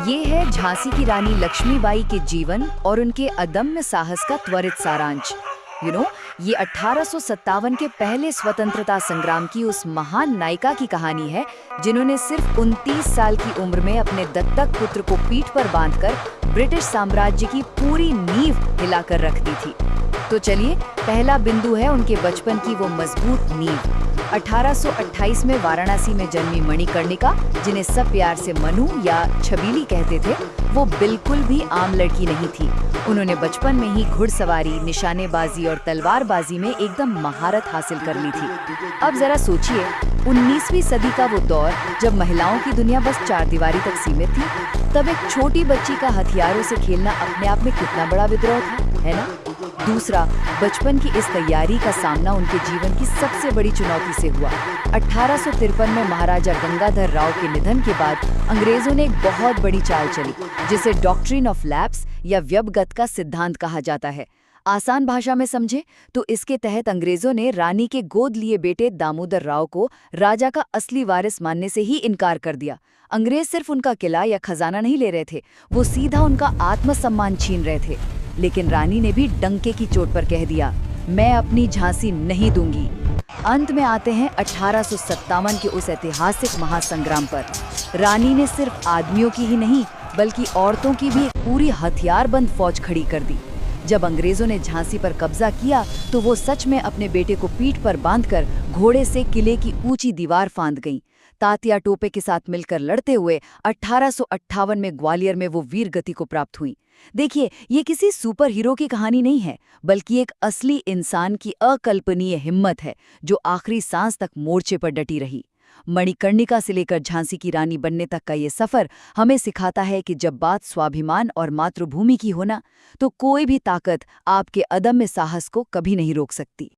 ये है झांसी की रानी लक्ष्मीबाई के जीवन और उनके अदम्य साहस का त्वरित सारांश। ये 1857 के पहले स्वतंत्रता संग्राम की उस महान नायिका की कहानी है जिन्होंने सिर्फ 29 साल की उम्र में अपने दत्तक पुत्र को पीठ पर बांधकर ब्रिटिश साम्राज्य की पूरी नींव हिलाकर रख दी थी। तो चलिए, पहला बिंदु है उनके बचपन की वो मजबूत नींव। 1828 में वाराणसी में जन्मी मणिकर्णिका, जिन्हें सब प्यार से मनु या छबीली कहते थे, वो बिल्कुल भी आम लड़की नहीं थी। उन्होंने बचपन में ही घुड़सवारी, निशानेबाजी और तलवारबाजी में एकदम महारत हासिल कर ली थी। अब जरा सोचिए, 19वीं सदी का वो दौर जब महिलाओं की दुनिया बस चारदीवारी तक सीमित थी, तब एक छोटी बच्ची का हथियारों से खेलना अपने आप में कितना बड़ा विद्रोह था, है ना? दूसरा, बचपन की इस तैयारी का सामना उनके जीवन की सबसे बड़ी चुनौती से हुआ। 1853 में महाराजा गंगाधर राव के निधन के बाद अंग्रेजों ने एक बहुत बड़ी चाल चली, जिसे डॉक्ट्रिन ऑफ लैप्स या व्यवगत का सिद्धांत कहा जाता है। आसान भाषा में समझे तो इसके तहत अंग्रेजों ने रानी के गोद लिए बेटे दामोदर राव को राजा का असली वारिस मानने से ही इनकार कर दिया। अंग्रेज सिर्फ उनका किला या खजाना नहीं ले रहे थे, वो सीधा उनका आत्मसम्मान छीन रहे थे। लेकिन रानी ने भी डंके की चोट पर कह दिया, मैं अपनी झांसी नहीं दूंगी। अंत में आते हैं 1857 के उस ऐतिहासिक महासंग्राम पर। रानी ने सिर्फ आदमियों की ही नहीं बल्कि औरतों की भी एक पूरी हथियारबंद फौज खड़ी कर दी। जब अंग्रेजों ने झांसी पर कब्जा किया तो वो सच में अपने बेटे को पीठ पर बांधकर घोड़े से किले की ऊंची दीवार फांद गईं। तात्या टोपे के साथ मिलकर लड़ते हुए 1858 में ग्वालियर में वो वीर गति को प्राप्त हुई। देखिए, ये किसी सुपर हीरो की कहानी नहीं है, बल्कि एक असली इंसान की अकल्पनीय हिम्मत है जो आखिरी सांस तक मोर्चे पर डटी रही। मणिकर्णिका से लेकर झांसी की रानी बनने तक का ये सफर हमें सिखाता है कि जब बात स्वाभिमान और मातृभूमि की हो ना, तो कोई भी ताकत आपके अदम्य साहस को कभी नहीं रोक सकती।